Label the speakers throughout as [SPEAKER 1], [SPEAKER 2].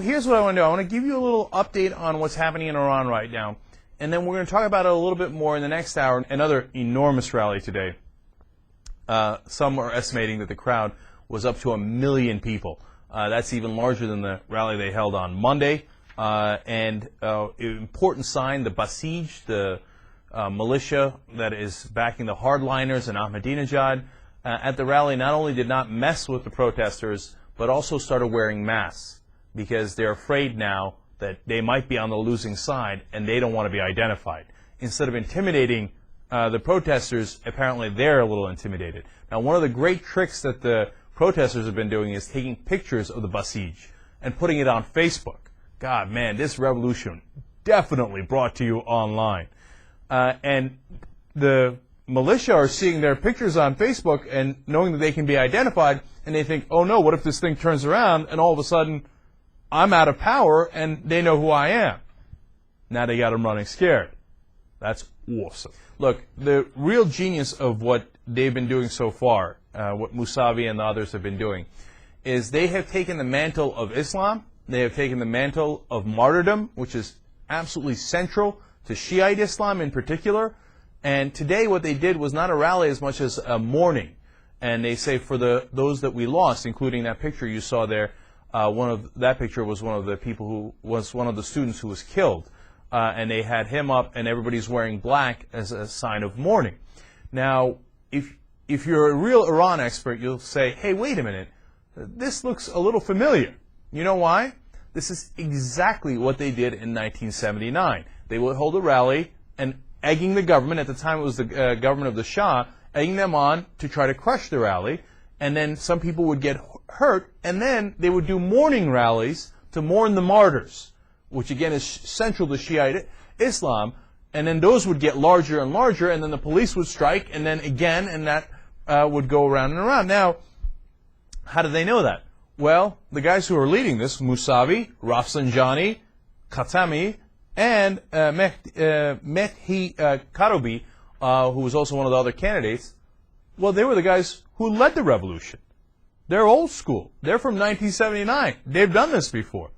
[SPEAKER 1] Here's what I want to do. I want to give you a little update on what's happening in Iran right now. And then we're going to talk about it a little bit more in the next hour. Another enormous rally today. Some are estimating that the crowd was up to 1 million people. That's even larger than the rally they held on Monday. And an important sign, the Basij, the militia that is backing the hardliners and Ahmadinejad, at the rally not only did not mess with the protesters, but also started wearing masks because they're afraid now that they might be on the losing side and they don't want to be identified. Instead of intimidating the protesters, apparently they're a little intimidated. Now, one of the great tricks that the protesters have been doing is taking pictures of the Basij and putting it on Facebook. God, man, this revolution definitely brought to you online. And the militia are seeing their pictures on Facebook and knowing that they can be identified, and they think, oh no, what if this thing turns around and all of a sudden I'm out of power and they know who I am? Now they got them running scared. That's awesome. Look, the real genius of what they've been doing so far, what Mousavi and the others have been doing, is they have taken the mantle of Islam, they have taken the mantle of martyrdom, which is absolutely central to Shiite Islam in particular. And today what they did was not a rally as much as a mourning. And they say for those that we lost, including that picture you saw there, that picture was one of the people who was one of the students who was killed. And they had him up and everybody's wearing black as a sign of mourning. Now, if you're a real Iran expert, you'll say, hey, wait a minute, this looks a little familiar. You know why? This is exactly what they did in 1979. They would hold a rally and egging the government, at the time it was the government of the Shah, egging them on to try to crush the rally, and then some people would get hurt, and then they would do mourning rallies to mourn the martyrs, which again is central to Shiite Islam, and then those would get larger and larger, and then the police would strike, and then again, and that would go around and around. Now, how do they know that? Well, the guys who are leading this, Mousavi, Rafsanjani, Khatami, and Mehdi Karoubi, who was also one of the other candidates, well, they were the guys who led the revolution. They're old school. They're from 1979. They've done this before.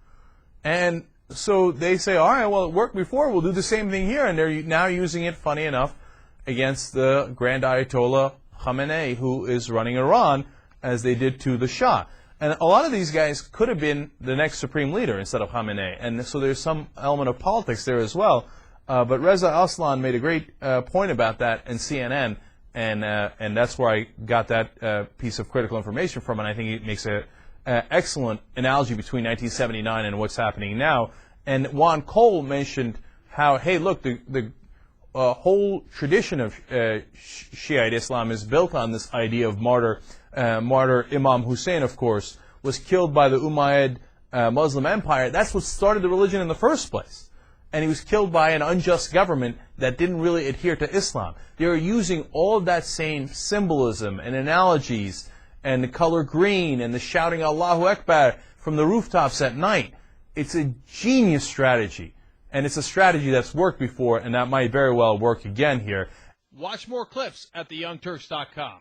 [SPEAKER 1] And so they say, all right, well, it worked before. We'll do the same thing here. And they're now using it, funny enough, against the Grand Ayatollah Khamenei, who is running Iran, as they did to the Shah. And a lot of these guys could have been the next supreme leader instead of Khamenei. And so there's some element of politics there as well. But Reza Aslan made a great point about that in CNN. And that's where I got that piece of critical information from. And I think it makes an excellent analogy between 1979 and what's happening now. And Juan Cole mentioned how, hey, look, the whole tradition of Shiite Islam is built on this idea of martyr. Martyr Imam Hussein, of course, was killed by the Umayyad Muslim Empire. That's what started the religion in the first place. And he was killed by an unjust government that didn't really adhere to Islam. They were using all of that same symbolism and analogies and the color green and the shouting Allahu Akbar from the rooftops at night. It's a genius strategy. And it's a strategy that's worked before, and that might very well work again here. Watch more clips at theyoungturks.com.